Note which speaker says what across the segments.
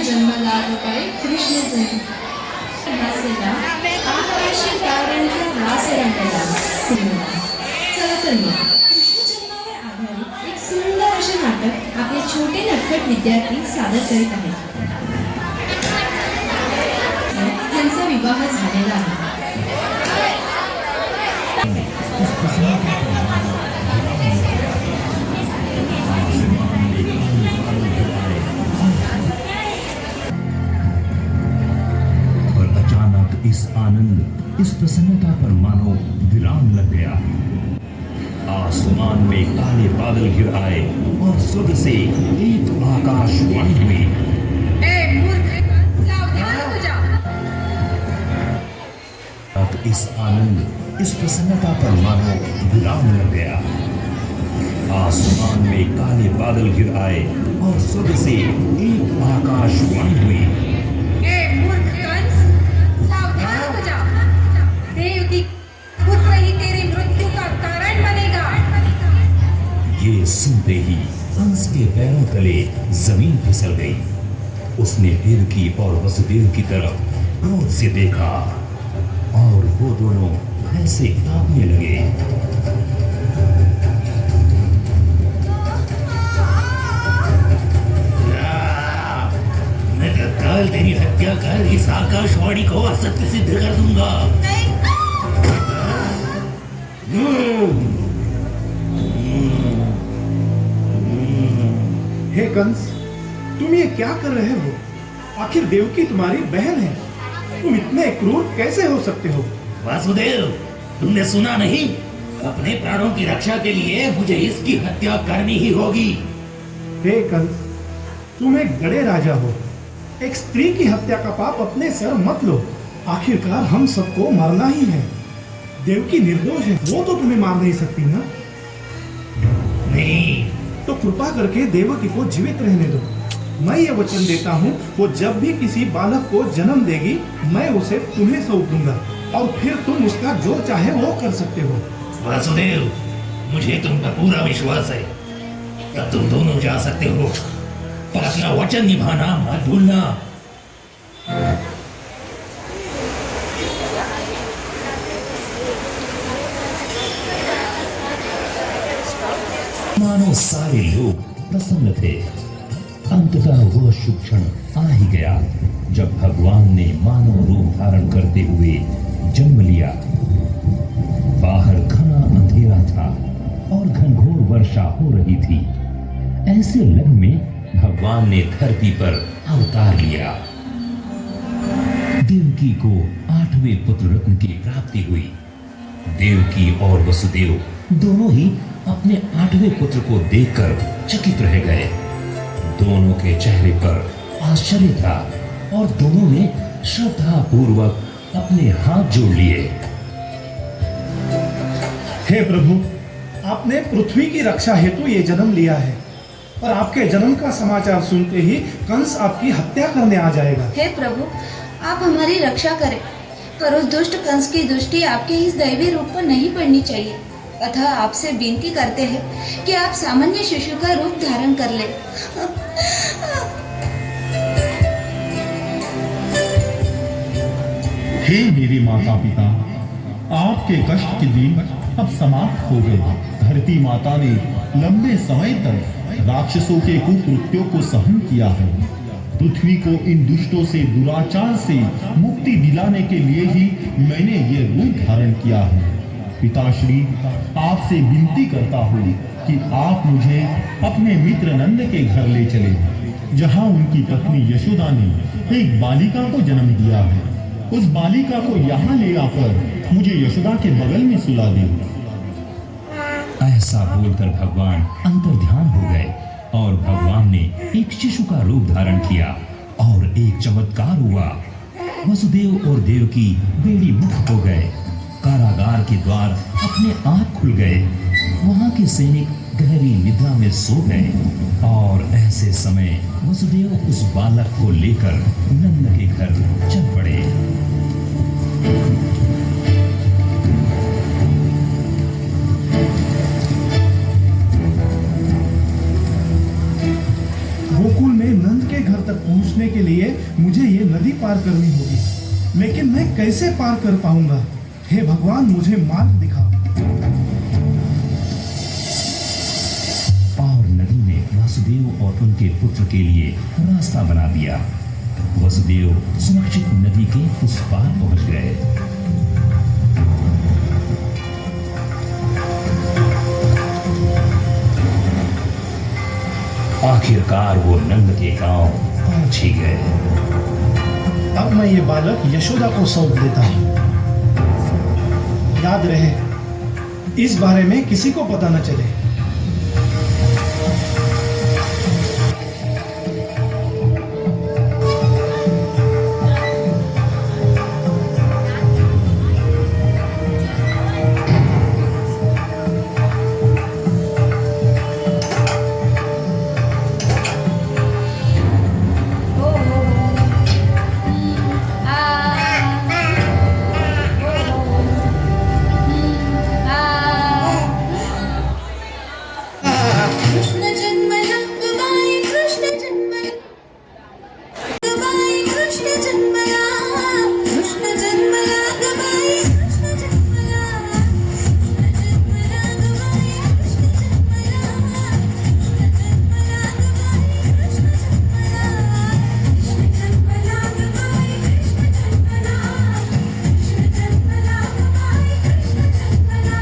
Speaker 1: जन्मला रुपाई कृष्ण जन्म हास्यला आकाशी ताऱ्यांचा रास रंगला. चला तर मग कृष्ण जन्मावर आधारित एक सुंदर असे नाटक आपले छोटे नटखट विद्यार्थी सादर करीत आहेत. त्यांचा विवाह झालेला आहे.
Speaker 2: इस आनंद, इस प्रसन्नता पर मानो विराम लग गया. आसमान में काले बादल घिर आए और स्वर्ग से एक आकाशवाणी हुई. अब इस आनंद, इस प्रसन्नता पर मानो विराम लग गया. आसमान में काले बादल घिर आए और स्वर्ग से एक आकाशवाणी हुई. ये सुनते ही कंस के पैरों तले जमीन फिसल गई. उसने देवकी और वसुदेव की तरफ क्रोध से देखा और वो दोनों भय से कांपने लगे. मैं तत्काल तेरी हत्या कर इस आकाशवाणी को असत्य सिद्ध कर दूंगा.
Speaker 3: हे कंस, तुम ये क्या कर रहे हो? आखिर देवकी तुम्हारी बहन है. तुम इतने क्रूर कैसे हो सकते हो?
Speaker 2: वासुदेव, तुमने सुना नहीं? अपने प्राणों की रक्षा के लिए मुझे इसकी हत्या करनी ही होगी.
Speaker 3: हे कंस, तुम एक बड़े राजा हो. एक स्त्री की हत्या का पाप अपने सर मत लो. आखिरकार हम सबको मरना ही है. देवकी निर्दोष है, वो तो तुम्हें मार नहीं सकती ना.
Speaker 2: नहीं,
Speaker 3: तो कृपा करके देवकी को जीवित रहने दो. मैं ये वचन देता हूँ, वो जब भी किसी बालक को जन्म देगी, मैं उसे तुम्हें सौंप दूंगा और फिर तुम उसका जो चाहे वो कर सकते हो.
Speaker 2: वासुदेव, मुझे तुम पर पूरा विश्वास है. अब तुम दोनों जा सकते हो, पर अपना वचन निभाना मत भूलना. मानो सारे लोग प्रसन्न थे. अंततः वो शुभ क्षण आ ही गया जब भगवान ने मानव रूप धारण करते हुए जन्म लिया. बाहर घना अंधेरा था और घनघोर वर्षा हो रही थी. ऐसे लग्न में भगवान ने धरती पर अवतार लिया. देवकी को 8वें पुत्र रत्न की प्राप्ति हुई. देवकी और वसुदेव दोनों ही अपने 8वें पुत्र को देखकर चकित रह गए. दोनों के चेहरे पर आश्चर्य था और दोनों ने श्रद्धा पूर्वक अपने हाथ जोड़ लिए.
Speaker 3: हे प्रभु, आपने पृथ्वी की रक्षा हेतु ये जन्म लिया है, पर आपके जन्म का समाचार सुनते ही कंस आपकी हत्या करने आ जाएगा.
Speaker 1: हे प्रभु, आप हमारी रक्षा करें, पर उस दुष्ट कंस की दृष्टि आपके इस दैवी रूप पर नहीं पड़नी चाहिए. अतः आपसे विनती करते हैं कि आप सामान्य शिशु का रूप धारण कर ले.
Speaker 4: हे मेरे माता पिता, आपके कष्ट के दिन अब समाप्त हो गए. धरती माता ने लंबे समय तक राक्षसों के कुकृत्यों को सहन किया है. पृथ्वी को इन दुष्टों से दुराचार से मुक्ति दिलाने के लिए ही मैंने ये रूप धारण किया है. पिताश्री, आपसे विनती करता हूँ कि आप मुझे अपने मित्र नंद के घर ले चले, जहाँ उनकी पत्नी यशोदा ने एक बालिका को जन्म दिया है. उस बालिका को यहाँ ले आकर मुझे यशोदा के बगल में सुला दे.
Speaker 2: ऐसा बोलकर भगवान अंतर्ध्यान हो गए और भगवान ने एक शिशु का रूप धारण किया और एक चमत्कार हुआ. वसुदेव और देवकी बेड़ी मुक्त हो गए. कारागार के द्वार अपने आप खुल गए. वहां के सैनिक गहरी निद्रा में सो गए और ऐसे समय वसुदेव उस बालक को लेकर नंद के घर चल पड़े.
Speaker 3: गोकुल में नंद के घर तक पहुंचने के लिए मुझे ये नदी पार करनी होगी, लेकिन मैं कैसे पार कर पाऊंगा? हे भगवान, मुझे मार्ग दिखाओ।
Speaker 2: और नदी ने वसुदेव और उनके पुत्र के लिए रास्ता बना दिया। वसुदेव सुरक्षित नदी के उस पार पहुंच गए। आखिरकार वो नंद के गांव पहुंच ही गए।
Speaker 3: अब मैं ये बालक यशोदा को सौंप देता हूँ। याद रहे, इस बारे में किसी को पता न चले।
Speaker 1: कृष्ण जन्मला गबाई, कृष्ण जन्मला गबाई, कृष्ण जन्मला, कृष्ण जन्मला गबाई, कृष्ण जन्मला, कृष्ण जन्मला गबाई, कृष्ण जन्मला, कृष्ण जन्मला गबाई, कृष्ण जन्मला, कृष्ण जन्मला गबाई, कृष्ण जन्मला, कृष्ण जन्मला गबाई, कृष्ण जन्मला।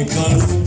Speaker 5: Carlos.